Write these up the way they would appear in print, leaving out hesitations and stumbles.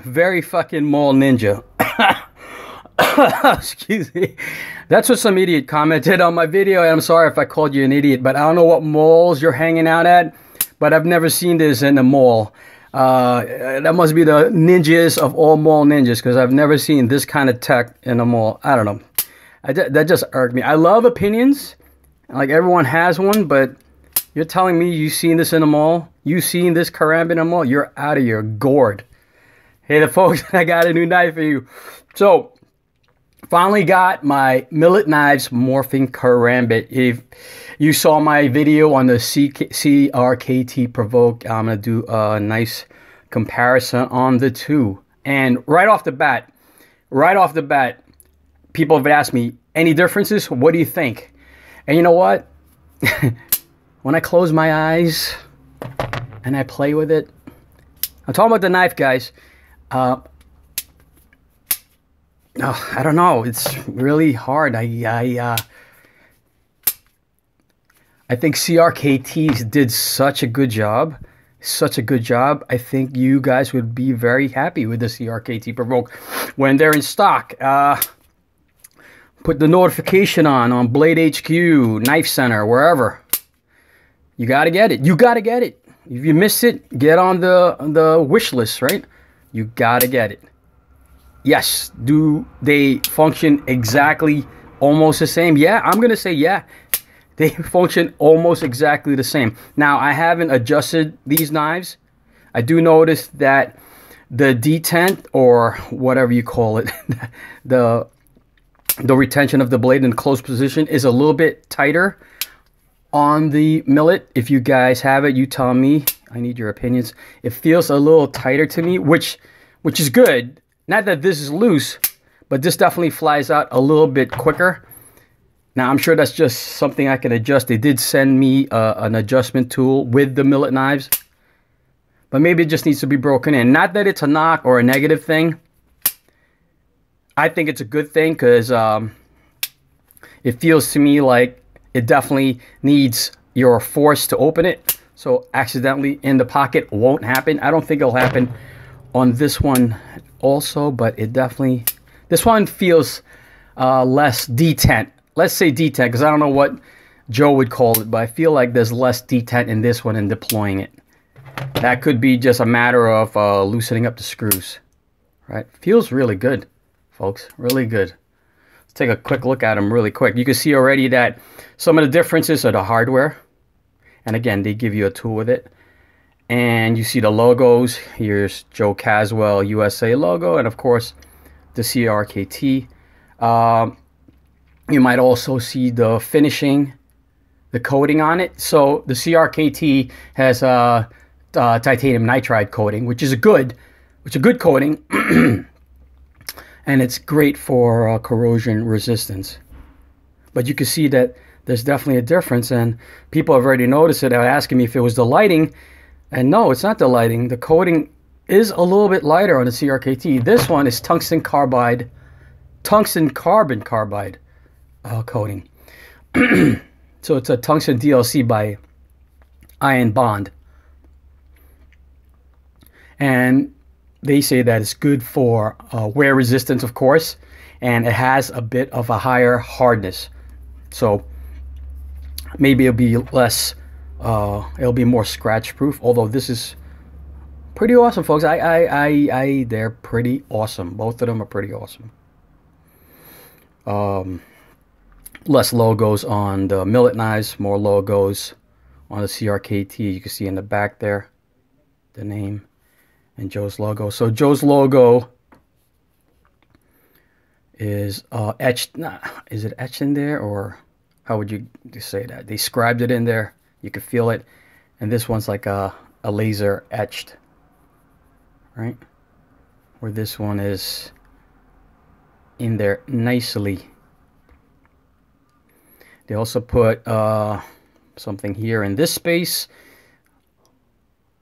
Very fucking mall ninja. Excuse me. That's what some idiot commented on my video, and I'm sorry if I called you an idiot, but I don't know what malls you're hanging out at, but I've never seen this in a mall. That must be the ninjas of all mall ninjas, because I've never seen this kind of tech in a mall. I don't know. That just irked me. I love opinions. Like, everyone has one, but you're telling me you've seen this in a mall? You've seen this Karambit in a mall? You're out of your gourd. Hey, the folks, I got a new knife for you. So, finally got my Millet Knives Morphing Karambit. If you saw my video on the CRKT Provoke, I'm going to do a nice comparison on the two. And right off the bat, people have asked me, any differences? What do you think? And you know what? When I close my eyes and I play with it, I'm talking about the knife, guys. Oh, I don't know. It's really hard. I think CRKT did such a good job. Such a good job. I think you guys would be very happy with the CRKT Provoke when they're in stock. Put the notification on Blade HQ, Knife Center, wherever. You got to get it. You got to get it. If you miss it, get on the wish list, right? You got to get it. Yes, do they function exactly almost the same? Yeah, I'm going to say yeah. They function almost exactly the same. Now, I haven't adjusted these knives. I do notice that the detent, or whatever you call it, the retention of the blade in close position is a little bit tighter on the Millet. If you guys have it, you tell me. I need your opinions. It feels a little tighter to me, which is good. Not that this is loose, but this definitely flies out a little bit quicker. Now, I'm sure that's just something I can adjust. They did send me an adjustment tool with the Millet knives, but maybe it just needs to be broken in. Not that it's a knock or a negative thing. I think it's a good thing, because it feels to me like it definitely needs your force to open it. So accidentally in the pocket won't happen. I don't think it'll happen on this one also, but it definitely, this one feels less detent. Let's say detent, because I don't know what Joe would call it, but I feel like there's less detent in this one in deploying it. That could be just a matter of loosening up the screws, right? Feels really good, folks, really good. Let's take a quick look at them really quick. You can see already that some of the differences are the hardware. And again, they give you a tool with it. And you see the logos. Here's Joe Caswell USA logo, and of course the CRKT. You might also see the finishing, the coating on it. So the CRKT has titanium nitride coating, which is a good coating, and it's great for corrosion resistance. But you can see that there's definitely a difference, and people have already noticed it. They're asking me if it was the lighting. And no, it's not the lighting. The coating is a little bit lighter on the CRKT. This one is tungsten carbon carbide coating. So it's a tungsten DLC by Iron Bond. And they say that it's good for wear resistance, of course. And it has a bit of a higher hardness. So maybe it'll be less... it'll be more scratch proof, although this is pretty awesome, folks. They're pretty awesome. Both of them are pretty awesome. Less logos on the Millet knives, more logos on the CRKT. You can see in the back there the name and Joe's logo. So Joe's logo is etched. Is it etched in there, or how would you say that? They scribed it in there. You can feel it. And this one's like a laser etched, right? Where this one is in there nicely. They also put something here in this space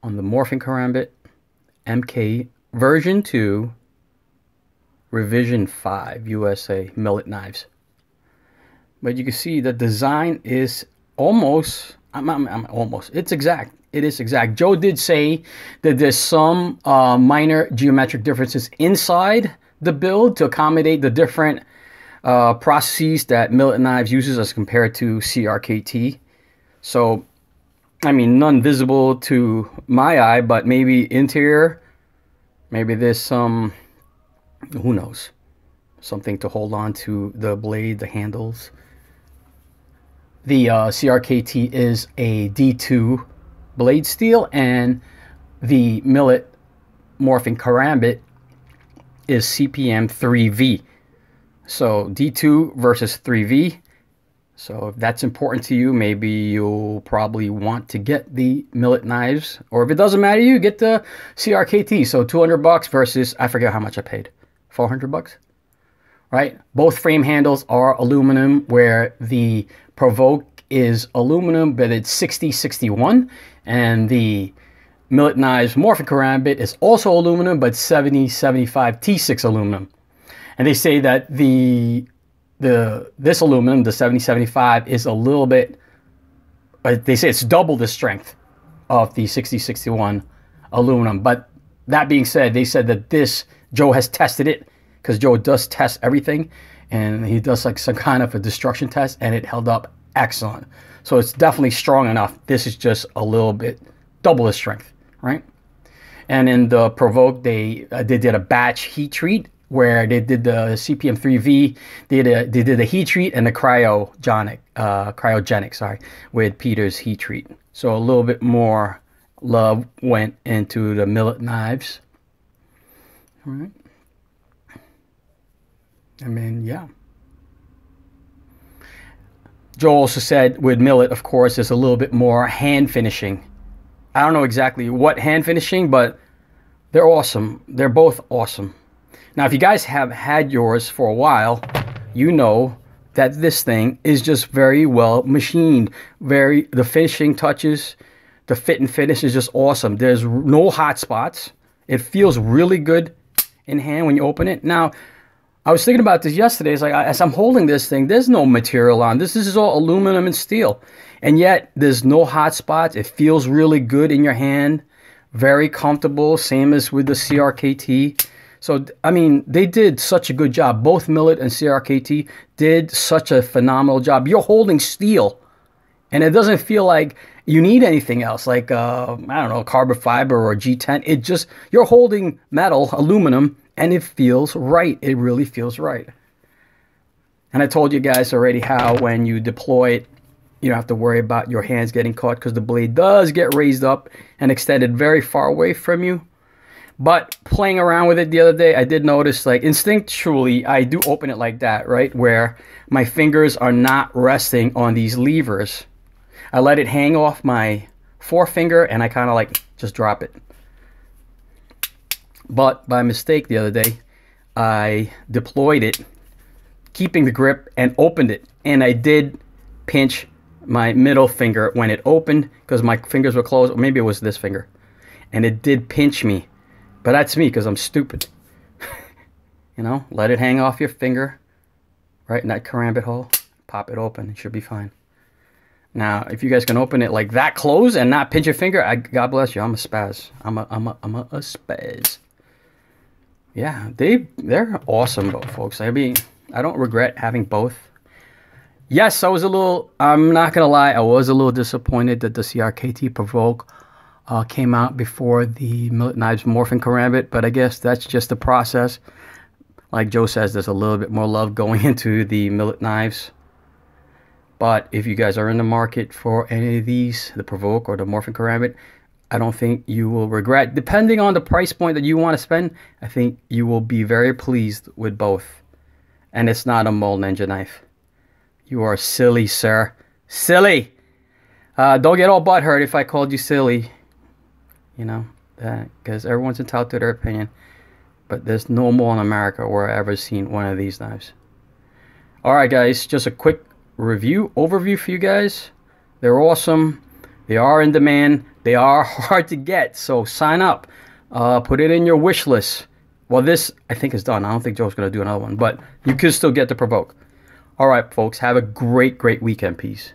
on the Morphing Karambit MK version 2 revision 5 USA Millet knives. But you can see the design is almost I'm almost. It's exact. It is exact. Joe did say that there's some minor geometric differences inside the build to accommodate the different processes that Millet Knives uses as compared to CRKT. So, I mean, none visible to my eye, but maybe interior, maybe there's some, who knows, something to hold on to the blade, the handles. The CRKT is a D2 blade steel, and the Millet Morphing Karambit is CPM 3V. So D2 versus 3V. So if that's important to you, maybe you'll probably want to get the Millet Knives, or if it doesn't matter to you, get the CRKT. So $200 versus, I forget how much I paid, $400, right? Both frame handles are aluminum, where the Provoke is aluminum, but it's 60-61, and the Millet Knives Morphing Karambit is also aluminum, but 70-75 T6 aluminum. And they say that this aluminum, the 70-75, is a little bit, they say it's double the strength of the 60-61 aluminum. But that being said, they said that this, Joe has tested it, because Joe does test everything, and he does like some kind of a destruction test, and it held up excellent. So it's definitely strong enough. This is just a little bit double the strength, right? And in the Provoke, they did a batch heat treat, where they did the CPM 3V, they did a heat treat and the cryogenic, with Peter's heat treat. So a little bit more love went into the Millet Knives. All right. I mean, yeah. Joe also said with Millet, of course, there's a little bit more hand finishing. I don't know exactly what hand finishing, but they're awesome. They're both awesome. Now, if you guys have had yours for a while, you know that this thing is just very well machined. The finishing touches, the fit and finish is just awesome. There's no hot spots. It feels really good in hand when you open it. Now, I was thinking about this yesterday. It's like, as I'm holding this thing, there's no material on this. This is all aluminum and steel. And yet, there's no hot spots. It feels really good in your hand. Very comfortable. Same as with the CRKT. So, I mean, they did such a good job. Both Millet and CRKT did such a phenomenal job. You're holding steel, and it doesn't feel like you need anything else, like, I don't know, carbon fiber or G10. It just, you're holding metal, aluminum, and it feels right. It really feels right. And I told you guys already how when you deploy it, you don't have to worry about your hands getting caught, because the blade does get raised up and extended very far away from you. But playing around with it the other day, I did notice, like, instinctually, I do open it like that, right? Where my fingers are not resting on these levers. I let it hang off my forefinger, and I kind of like just drop it. But by mistake the other day, I deployed it, keeping the grip, and opened it. And I did pinch my middle finger when it opened, because my fingers were closed. Or maybe it was this finger. And it did pinch me. But that's me, because I'm stupid. You know, let it hang off your finger, right in that karambit hole. Pop it open. It should be fine. Now, if you guys can open it like that close and not pinch your finger, God bless you. I'm a spaz. I'm a spaz. Yeah, they're awesome, though, folks. I mean, I don't regret having both. Yes, I'm not going to lie, I was a little disappointed that the CRKT Provoke came out before the Millet Knives Morphing Karambit, but I guess that's just the process. Like Joe says, there's a little bit more love going into the Millet Knives. But if you guys are in the market for any of these, the Provoke or the Morphing Karambit, I don't think you will regret. Depending on the price point that you want to spend, I think you will be very pleased with both. And it's not a mold ninja knife. You are silly, sir. Silly! Don't get all butthurt if I called you silly. You know, because everyone's entitled to their opinion. But there's no mall in America where I've ever seen one of these knives. Alright guys, just a quick overview for you guys. They're awesome. They are in demand. They are hard to get. So sign up. Put it in your wish list. Well, this I think is done. I don't think Joe's going to do another one. But you can still get the Provoke. Alright folks, have a great weekend. Peace.